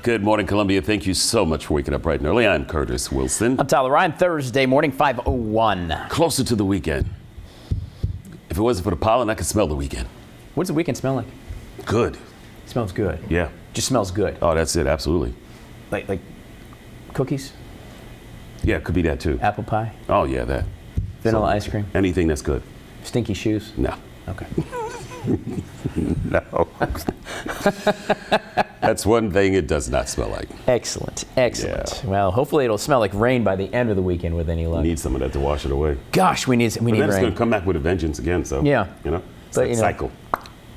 Good morning, Columbia. Thank you so much for waking up bright and early. I'm Curtis Wilson. I'm Tyler Ryan. Thursday morning, 5:01. Closer to the weekend. If it wasn't for the pollen, I could smell the weekend. What does the weekend smell like? Good. It smells good. Yeah. Just smells good. Oh, that's it. Absolutely. Like cookies? Yeah, it could be that too. Apple pie? Oh, yeah, that. Vanilla ice cream? Anything that's good. Stinky shoes? No. Okay. No. That's one thing it does not smell like. Excellent. Excellent. Yeah. Well, hopefully it'll smell like rain by the end of the weekend with any luck. Need some of that to wash it away. Gosh, we need But rain. then it's going to come back with a vengeance again, so. Yeah. You know? It's But, that you know, cycle.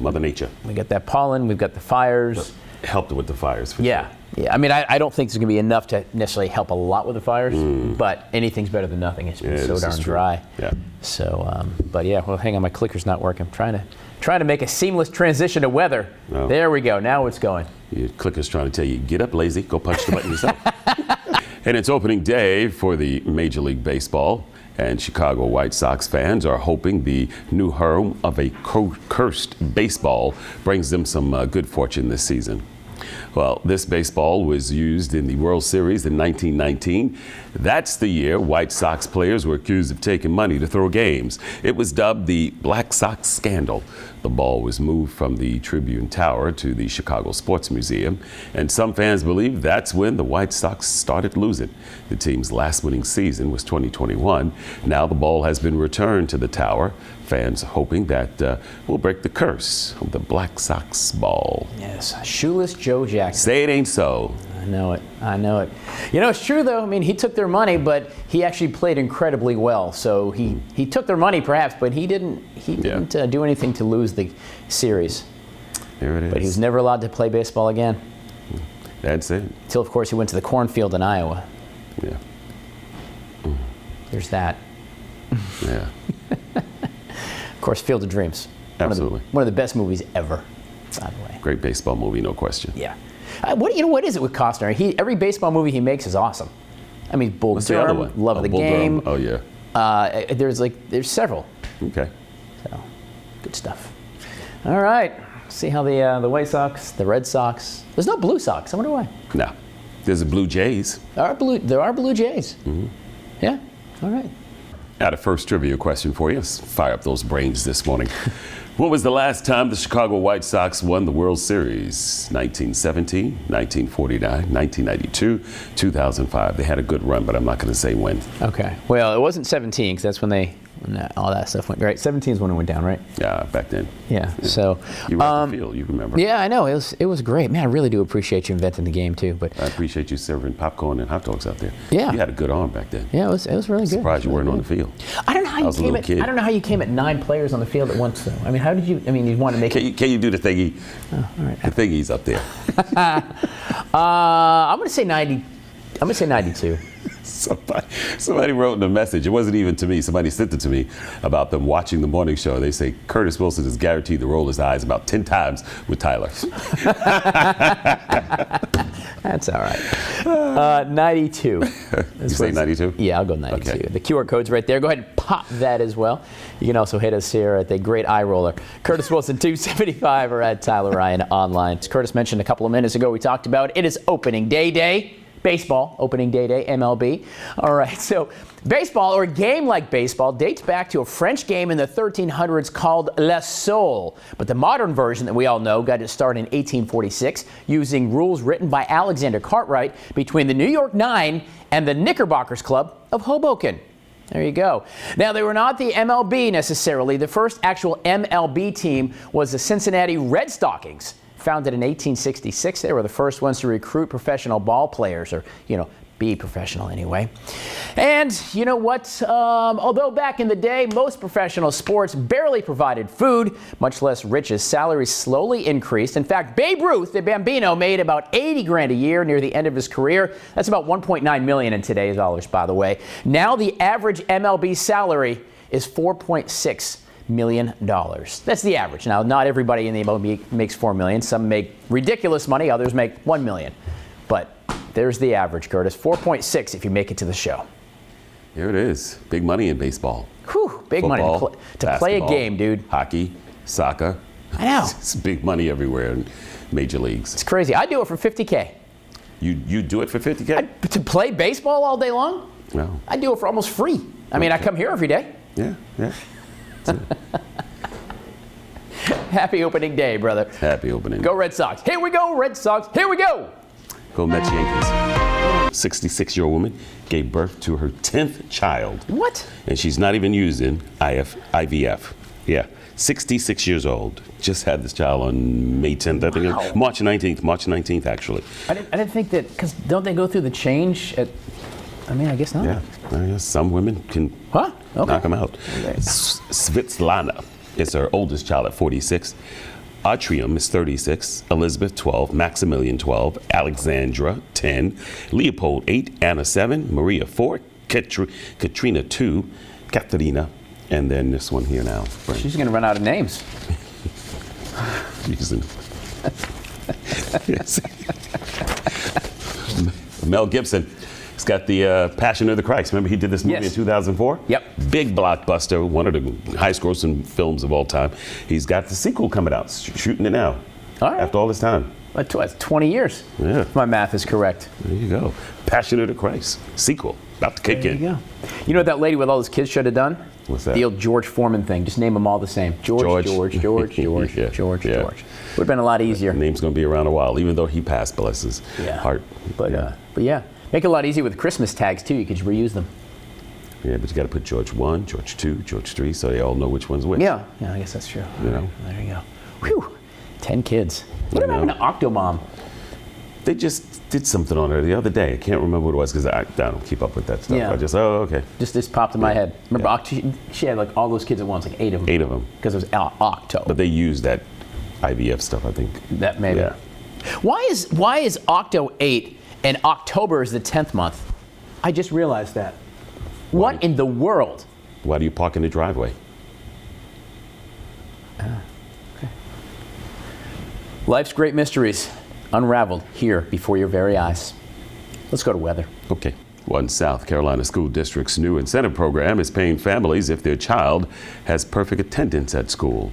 Mother Nature. We got that pollen. We've got the fires. Helped with the fires, for Yeah. sure. Yeah. I mean, I don't think there's going to be enough to necessarily help a lot with the fires, but anything's better than nothing. It's been so this darn is true. dry. Yeah. So, but yeah, well, hang on, my clicker's not working. I'm trying to make a seamless transition to weather. Oh. There we go. Now it's going. Your clicker's trying to tell you, get up, lazy, go punch the button yourself. And it's opening day for the Major League Baseball, and Chicago White Sox fans are hoping the new home of a cursed baseball brings them some good fortune this season. Well, this baseball was used in the World Series in 1919. That's the year White Sox players were accused of taking money to throw games. It was dubbed the Black Sox Scandal. The ball was moved from the Tribune Tower to the Chicago Sports Museum, and some fans believe that's when the White Sox started losing. The team's last winning season was 2021. Now the ball has been returned to the tower. Fans hoping that will break the curse of the Black Sox ball. Yes, shoeless Joe Jackson. Say it ain't so. I know it. I know it. You know, it's true though. I mean, he took their money, but he actually played incredibly well. So he took their money perhaps, but he didn't do anything to lose the series. There it is. But he was never allowed to play baseball again. That's it. Until, of course, he went to the cornfield in Iowa. Yeah. There's that. Yeah. Of course, Field of Dreams. Absolutely. One of the best movies ever, by the way. Great baseball movie, no question. Yeah. What is it with Costner? Every baseball movie he makes is awesome. I mean, Bull What's the other one? Love of the Bull Game. Durham. Oh, yeah. There's several. Okay. So, good stuff. All right. See how the White Sox, the Red Sox. There's no Blue Sox. I wonder why. No. There's the Blue Jays. There are Blue Jays. Mm-hmm. Yeah. All right. Got a first trivia question for you. Let's fire up those brains this morning. When was the last time the Chicago White Sox won the World Series? 1917, 1949, 1992, 2005. They had a good run, but I'm not going to say when. Okay. Well, it wasn't 17 because that's when all that stuff went right. 17 is when it went down, right? Yeah, back then. Yeah. So you were at the field, you remember? Yeah, I know. It was great, man. I really do appreciate you inventing the game too. But I appreciate you serving popcorn and hot dogs out there. Yeah. You had a good arm back then. Yeah, it was really good. Surprised you weren't on the field. I don't know how you came at. Kid. I don't know how you came at 9 players on the field at once. Though. I mean, how did you? I mean, you want to make it. Can you do the thingy? Oh, all right. The thingy's up there. I'm going to say 90. I'm going to say 92. Somebody wrote in a message, it wasn't even to me, somebody sent it to me, about them watching the morning show. They say Curtis Wilson is guaranteed to roll his eyes about 10 times with Tyler. That's all right. 92. You say 92? Yeah, I'll go 92. Okay. The QR code's right there. Go ahead and pop that as well. You can also hit us here at the Great Eye Roller. Curtis Wilson 275 or at Tyler Ryan online. As Curtis mentioned a couple of minutes ago, we talked about it is opening day. Baseball, opening day, MLB. All right, so baseball, or a game like baseball, dates back to a French game in the 1300s called La Soul. But the modern version that we all know got its start in 1846 using rules written by Alexander Cartwright between the New York Nine and the Knickerbockers Club of Hoboken. There you go. Now, they were not the MLB necessarily. The first actual MLB team was the Cincinnati Red Stockings. Founded in 1866, they were the first ones to recruit professional ball players, or, be professional anyway. And you know what? Although back in the day, most professional sports barely provided food, much less riches, salaries slowly increased. In fact, Babe Ruth, the Bambino, made about 80 grand a year near the end of his career. That's about 1.9 million in today's dollars, by the way. Now the average MLB salary is $4.6 million. That's the average. Now, not everybody in the MLB makes $4 million. Some make ridiculous money. Others make $1 million. But there's the average, Curtis. 4.6 if you make it to the show. Here it is. Big money in baseball. Whew, big Football, money to play a game, dude. Hockey, soccer. I know. It's big money everywhere in major leagues. It's crazy. I do it for $50K. You do it for $50K? To play baseball all day long? No. I do it for almost free. I mean, I come here every day. Yeah. Happy opening day, brother. Happy opening. Go Red Sox. Here we go, Red Sox. Here we go. Go Mets, Yankees. 66-year-old woman gave birth to her 10th child. What? And she's not even using IVF. Yeah. 66 years old. Just had this child on May 10th, I think. Wow. March 19th, actually. I didn't think that, because don't they go through the change at, I mean, I guess not. Yeah. Some women can Huh? Okay. knock them out. Svitlana is her oldest child at 46. Atrium is 36, Elizabeth 12, Maximilian 12, Alexandra 10, Leopold 8, Anna 7, Maria 4, Katrina 2, Katharina, and then this one here now. She's going to run out of names. Mel Gibson. He's got the Passion of the Christ. Remember he did this movie in 2004? Yep. Big blockbuster, one of the highest grossing films of all time. He's got the sequel coming out, shooting it now. All right. After all this time. That's 20 years. Yeah. If my math is correct. There you go. Passion of the Christ. Sequel. About to kick There in. you go. You know what that lady with all those kids should have done? What's that? The old George Foreman thing. Just name them all the same. George. Yeah. George. Yeah. Would have been a lot easier. The name's going to be around a while, even though he passed, bless his heart. But yeah. Make it a lot easier with Christmas tags, too. You could just reuse them. Yeah, but you got to put George 1, George 2, George 3, so they all know which one's which. Yeah, I guess that's true. You know? There you go. Whew. 10 kids. What happened to Octomom? They just did something on her the other day. I can't remember what it was because I don't keep up with that stuff. Yeah. I just, okay. Just popped in my head. Remember, she had like all those kids at once, like 8 of them. 8 of them. Because it was Octo. But they used that IVF stuff, I think. That maybe. Yeah. Why is Octo 8 and October is the 10th month? I just realized that. What in the world? Why do you park in the driveway? Okay. Life's great mysteries unraveled here before your very eyes. Let's go to weather. Okay. One South Carolina school district's new incentive program is paying families if their child has perfect attendance at school.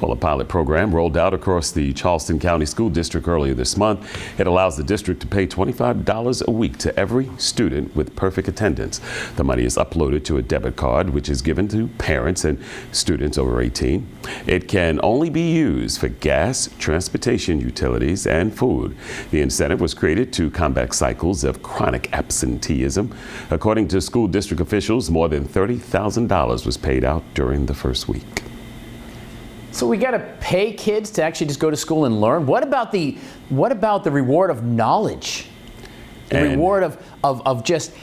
Well, a pilot program rolled out across the Charleston County School District earlier this month. It allows the district to pay $25 a week to every student with perfect attendance. The money is uploaded to a debit card, which is given to parents and students over 18. It can only be used for gas, transportation, utilities, and food. The incentive was created to combat cycles of chronic absenteeism. According to school district officials, more than $30,000 was paid out during the first week. So we got to pay kids to actually just go to school and learn? What about the reward of knowledge? The reward of just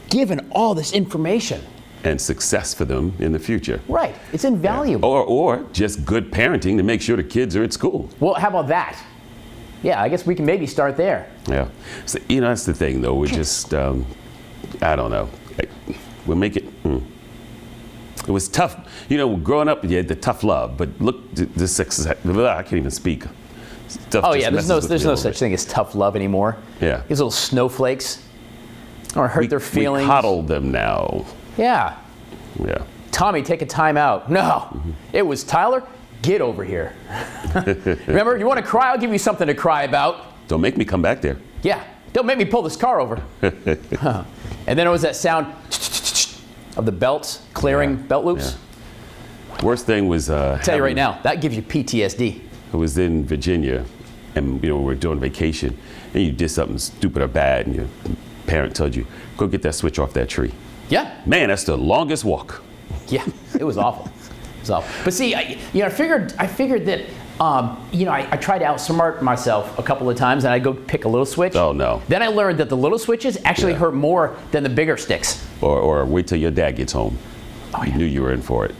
giving all this information. And success for them in the future. Right. It's invaluable. Yeah. Or just good parenting to make sure the kids are at school. Well, how about that? Yeah, I guess we can maybe start there. Yeah. So, that's the thing, though. We're just, I don't know. We'll make it. It was tough. Growing up, you had the tough love, but look, the success. I can't even speak. Stuff there's no such thing as tough love anymore. Yeah. These little snowflakes or hurt their feelings. We coddle them now. Yeah. Yeah. Tommy, take a time out. No. It was Tyler, get over here. Remember, you want to cry? I'll give you something to cry about. Don't make me come back there. Yeah. Don't make me pull this car over. And then it was that sound of the belts clearing belt loops. Yeah. Worst thing was I'll tell you right now, that gives you PTSD. I was in Virginia, and we're doing vacation, and you did something stupid or bad, and your parent told you, go get that switch off that tree. Yeah. Man, that's the longest walk. Yeah, it was awful. It was awful. But see, I figured that I tried to outsmart myself a couple of times, and I'd go pick a little switch. Oh, no. Then I learned that the little switches actually hurt more than the bigger sticks. Or wait till your dad gets home. Oh, You knew you were in for it.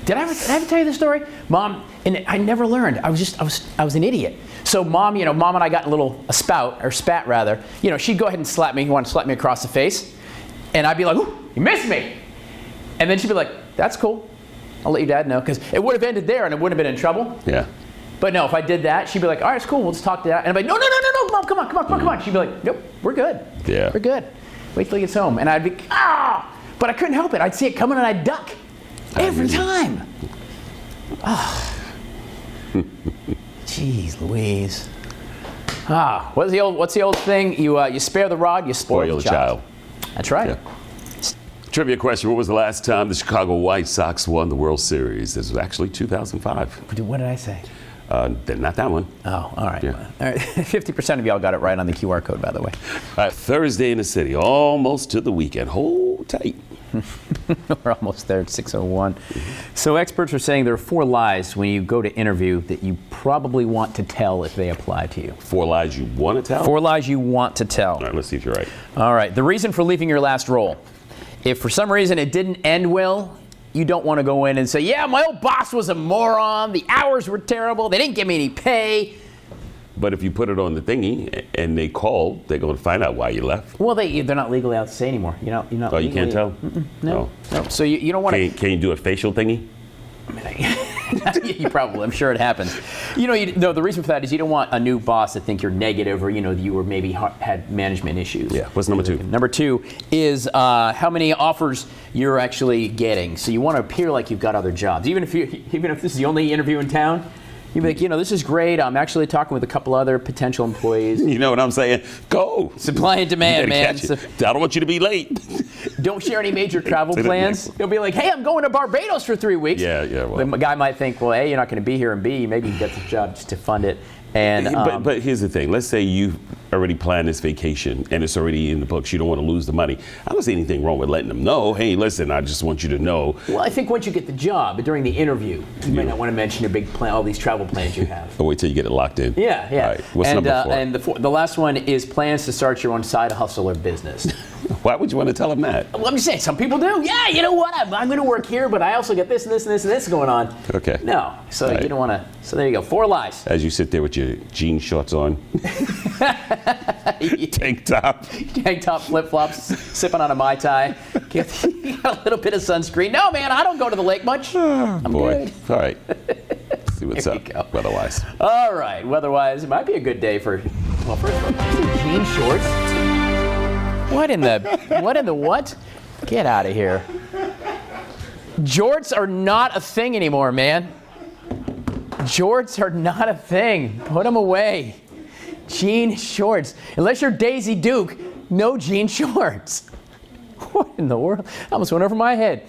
Did I ever tell you the story? Mom, and I never learned. I was an idiot. So Mom and I got in a spat rather. She'd go ahead and slap me. Want to slap me across the face. And I'd be like, ooh, you missed me. And then she'd be like, that's cool. I'll let your dad know. Because it would have ended there and it wouldn't have been in trouble. Yeah. But no, if I did that, she'd be like, all right, it's cool. We'll just talk to that. And I'd be like, no, Mom, come on. She'd be like, nope, we're good. Yeah. We're good. Wait till he gets home. And I'd be, but I couldn't help it. I'd see it coming and I'd duck. Every time. Jeez Louise. What's the old thing? You spare the rod, you spoil the child. That's right. Yeah. Trivia question: what was the last time the Chicago White Sox won the World Series? This was actually 2005. What did I say? Not that one. Oh, all right. Yeah. All right. 50% of y'all got it right on the QR code, by the way. Thursday in the city, almost to the weekend. Hold tight. We're almost there at 6:01. So experts are saying there are 4 lies when you go to interview that you probably want to tell if they apply to you. 4 lies you want to tell? 4 lies you want to tell. All right, let's see if you're right. All right. The reason for leaving your last role. If for some reason it didn't end well, you don't want to go in and say, yeah, my old boss was a moron. The hours were terrible. They didn't give me any pay. But if you put it on the thingy and they call, they're going to find out why you left. Well, they're not legally allowed to say anymore. You're not Oh, you can't tell? No. Oh. No. So you don't want to. Can you do a facial thingy? You probably, I'm sure it happens. The reason for that is you don't want a new boss to think you're negative or, you were maybe had management issues. Yeah. What's number 2? Number 2 is how many offers you're actually getting. So you want to appear like you've got other jobs. Even if this is the only interview in town, you'd be like, this is great. I'm actually talking with a couple other potential employees. You know what I'm saying? Go. Supply and demand, man. So, I don't want you to be late. Don't share any major travel plans. You'll be like, hey, I'm going to Barbados for 3 weeks. Yeah. Well. The guy might think, well, A, you're not going to be here, and B, maybe you get the job just to fund it. And but here's the thing. Let's say you've already planned this vacation and it's already in the books. You don't want to lose the money. I don't see anything wrong with letting them know. Hey, listen, I just want you to know. Well, I think once you get the job, during the interview, you might not want to mention your big plan, all these travel plans you have. I'll wait till you get it locked in. Yeah. All right. What's number 4? And the last one is plans to start your own side hustle or business. Why would you want to tell them that? Well, I'm just saying, some people do. Yeah, you know what? I'm going to work here, but I also get this and this and this and this going on. Okay. No. So you don't want to. So there you go. 4 lies. As you sit there with your jean shorts on, tank top, flip-flops, sipping on a Mai Tai. Got a little bit of sunscreen. No, man, I don't go to the lake much. I'm good. All right. Let's see what's up weather-wise. All right. Weather-wise, it might be a good day for. Well, first of all, jean shorts. What in the what? Get out of here. Jorts are not a thing anymore, man. Jorts are not a thing. Put them away. Jean shorts. Unless you're Daisy Duke, no jean shorts. What in the world? I almost went over my head.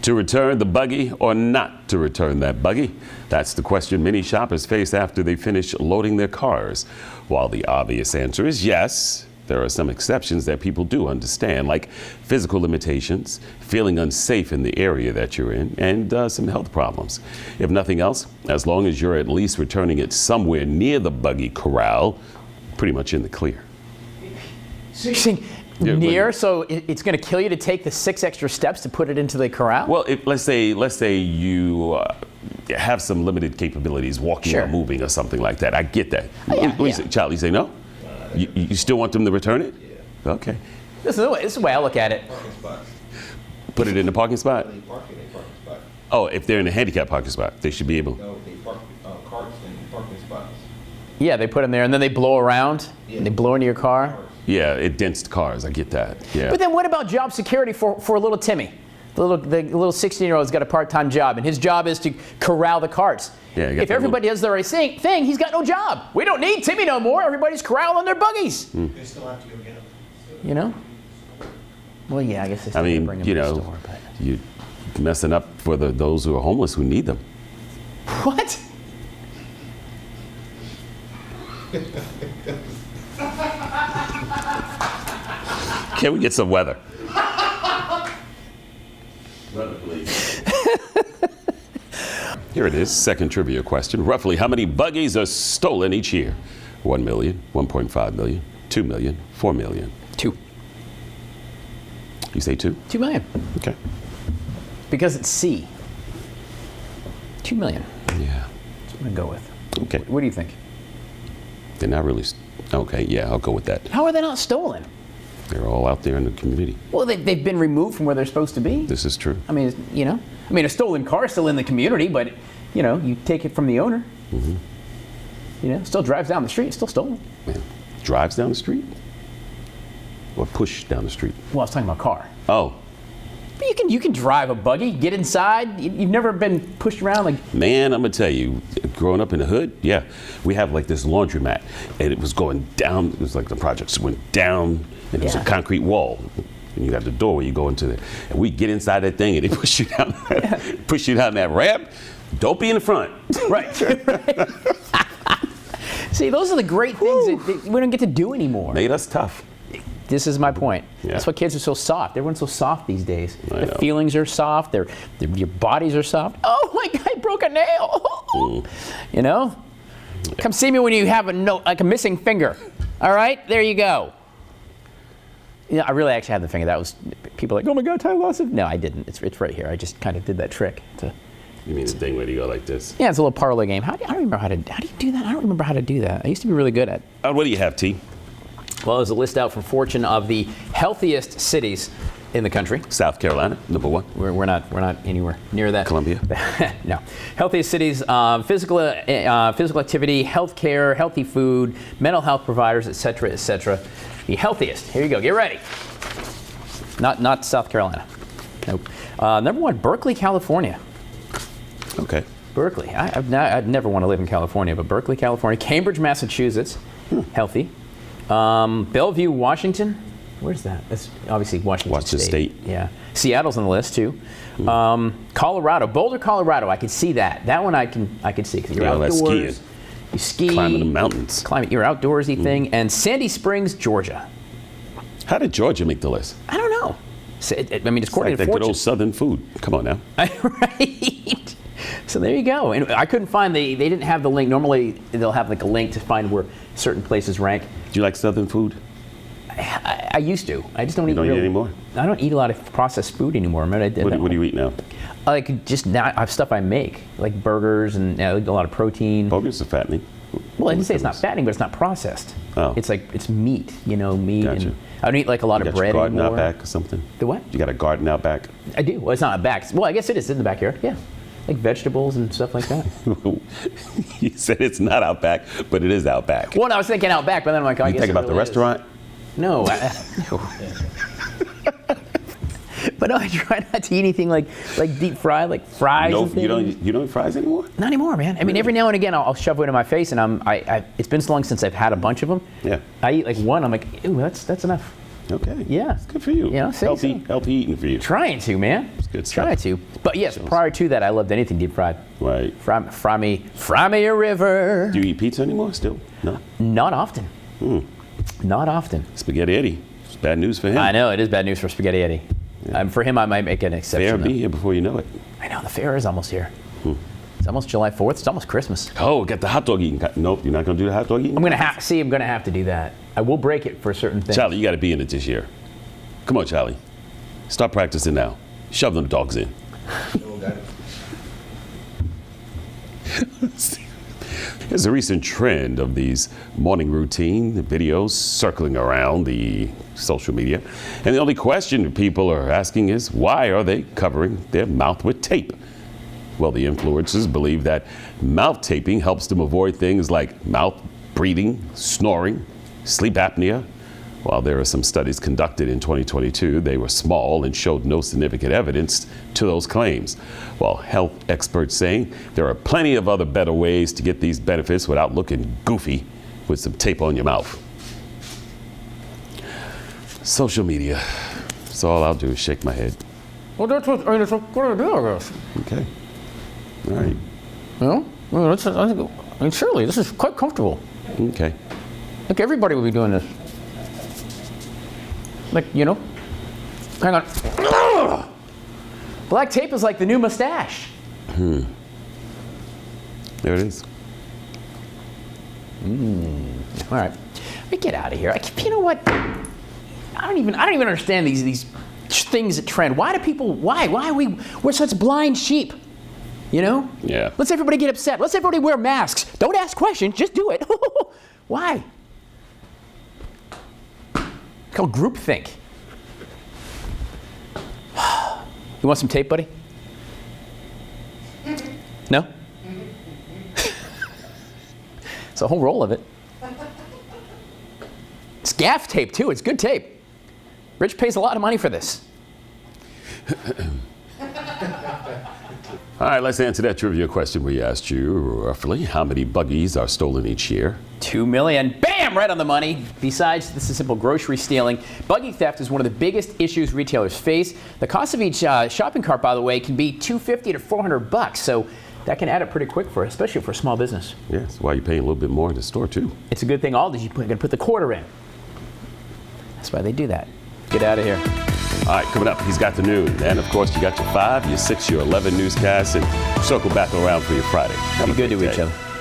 To return the buggy or not to return that buggy? That's the question many shoppers face after they finish loading their cars. While the obvious answer is yes, there are some exceptions that people do understand, like physical limitations, feeling unsafe in the area that you're in, and some health problems. If nothing else, as long as you're at least returning it somewhere near the buggy corral, pretty much in the clear. So you're saying near, so it's going to kill you to take the 6 extra steps to put it into the corral? Well, let's say you have some limited capabilities, walking or moving or something like that. I get that. You say, Charlie, you say no? You still want them to return it? Yeah. Okay. This is the way I look at it. Put it in the parking spot? Oh, if they're in a handicap parking spot, they should be able. No, they park carts in parking spots. Yeah, they put them there and then they blow around. Yeah. And they blow into your car. Yeah, it dents cars. I get that. Yeah. But then what about job security for little Timmy? The little 16-year-old's got a part-time job, and his job is to corral the carts. Yeah, if everybody does the right thing, he's got no job. We don't need Timmy no more. Everybody's corralling their buggies. They still have to go get them. You know? Well, yeah, I guess they still have to bring them to the store. But you're messing up for those who are homeless who need them. What? Can we get some weather? Weather, please. Here it is, second trivia question. Roughly how many buggies are stolen each year? 1 million, 1.5 million, 2 million, 4 million. 2. You say 2? 2 million. Okay. Because it's C. 2 million. Yeah. That's what I'm going to go with. Okay. What do you think? They're not really. Okay, yeah, I'll go with that. How are they not stolen? They're all out there in the community. Well, they've been removed from where they're supposed to be. This is true. I mean, a stolen car is still in the community, but, you take it from the owner. Mm-hmm. Still drives down the street, it's still stolen. Man, drives down the street? Or push down the street? Well, I was talking about car. Oh. You can drive a buggy, get inside. You've never been pushed around like. Man, I'm gonna tell you, growing up in the hood, yeah, we have like this laundromat, and it was going down. It was like the projects went down, and there's a concrete wall, and you got the door where you go into it. And we get inside that thing, and they push you down, push you down that ramp. Don't be in the front. Right. See, those are the great things that we don't get to do anymore. Made us tough. This is my point. Yeah. That's why kids are so soft. Everyone's so soft these days. I Their know. feelings are soft. Your bodies are soft. Oh, my guy broke a nail. You know? Come see me when you have a missing finger. All right? There you go. Yeah, I really actually had the finger. That was, people are like, oh my God, Ty lost it. No, I didn't. It's right here. I just kind of did that trick. You mean the thing where you go like this? Yeah, it's a little parlay game. I don't remember how do you do that? I don't remember how to do that. I used to be really good at. What do you have, T? Well, there's a list out from Fortune of the healthiest cities in the country. South Carolina, number one. We're not anywhere near that. Columbia? No. Healthiest cities, physical activity, healthcare, healthy food, mental health providers, et cetera, et cetera. The healthiest. Here you go. Get ready. Not South Carolina. Nope. Number one, Berkeley, California. Okay. Berkeley. I'd never want to live in California, but Berkeley, California. Cambridge, Massachusetts. Healthy. Bellevue, Washington. Where's that? That's obviously Washington State. Yeah. Seattle's on the list too. Colorado, Boulder, Colorado. I could see that. That one I could see because you're outdoors. That's skiing. You ski. Climbing the mountains. Your outdoorsy thing. And Sandy Springs, Georgia. How did Georgia make the list? I don't know. I mean, it's according like to that good Fortune. old Southern food. Come on now. Right. So there you go. And I couldn't find they didn't have the link. Normally they'll have like a link to find where certain places rank. Do you like Southern food? I used to. I just don't eat. You don't eat anymore? I don't eat a lot of processed food anymore. What do you eat now? Like just now, I have stuff I make, like burgers and a lot of protein. Burgers are fattening. Well, I didn't say it's not fattening, but it's not processed. Oh. It's meat, meat. Gotcha. And I don't eat like a lot of bread your garden anymore. out back or something? The what? You got a garden out back? I do. Well, it's not a back. Well, I guess it is in the backyard. Yeah, like vegetables and stuff like that. You said it's not out back, but it is out back. Well, I was thinking out back, but then I'm like, I You guess think it about the really restaurant? is. No. But no, I try not to eat anything like deep fried, like fries. No, and things. you don't eat fries anymore? Not anymore, man. I mean, every now and again, I'll shove it in my face, and it's been so long since I've had a bunch of them. Yeah. I eat like one. I'm like, ooh, that's enough. Okay. Yeah. It's good for you. Healthy eating for you. Trying to, man. It's good stuff. Trying to. But yes, prior to that, I loved anything deep fried. Right. Fry me a river. Do you eat pizza anymore still? No? Not often. Not often. Spaghetti Eddie. It's bad news for him. I know, it is bad news for Spaghetti Eddie. Yeah. For him, I might make an exception. Fair though. be here before you know it. I know, the fair is almost here. It's almost July 4th. It's almost Christmas. Oh, got the hot dog eating. Nope, you're not going to do the hot dog eating? I'm going to have to do that. I will break it for certain things. Charlie, you got to be in it this year. Come on, Charlie. Start practicing now. Shove them dogs in. There's a recent trend of these morning routine videos circling around the social media. And the only question people are asking is, why are they covering their mouth with tape? Well, the influencers believe that mouth taping helps them avoid things like mouth breathing, snoring, sleep apnea. While there are some studies conducted in 2022, they were small and showed no significant evidence to those claims. While health experts saying there are plenty of other better ways to get these benefits without looking goofy with some tape on your mouth. Social media. That's all I'll do is shake my head. Well, that's what I guess. Okay. All right. Well, surely this is quite comfortable. Okay. I think everybody would be doing this. Like, hang on. Ugh! Black tape is like the new mustache. There it is. All right, get out of here. You know what? I don't even understand these things that trend. Why do people? Why we're such blind sheep? Yeah. Let's everybody get upset. Let's everybody wear masks. Don't ask questions. Just do it. Why? It's called groupthink. You want some tape, buddy? No? It's a whole roll of it. It's gaff tape, too. It's good tape. Rich pays a lot of money for this. All right, let's answer that trivia question we asked you roughly. How many buggies are stolen each year? 2 million. Bam! Right on the money. Besides this is simple grocery stealing, buggy theft is one of the biggest issues retailers face. The cost of each shopping cart, by the way, can be $250 to $400. So that can add up pretty quick for, especially for a small business. Yeah, that's why you're paying a little bit more in the store, too. It's a good thing Aldi's, you're going to put the quarter in. That's why they do that. Get out of here. All right, coming up, he's got the noon. And, of course, you got your 5, your 6, your 11 newscasts, and circle back around for your Friday. Have Be a good great to each day. other.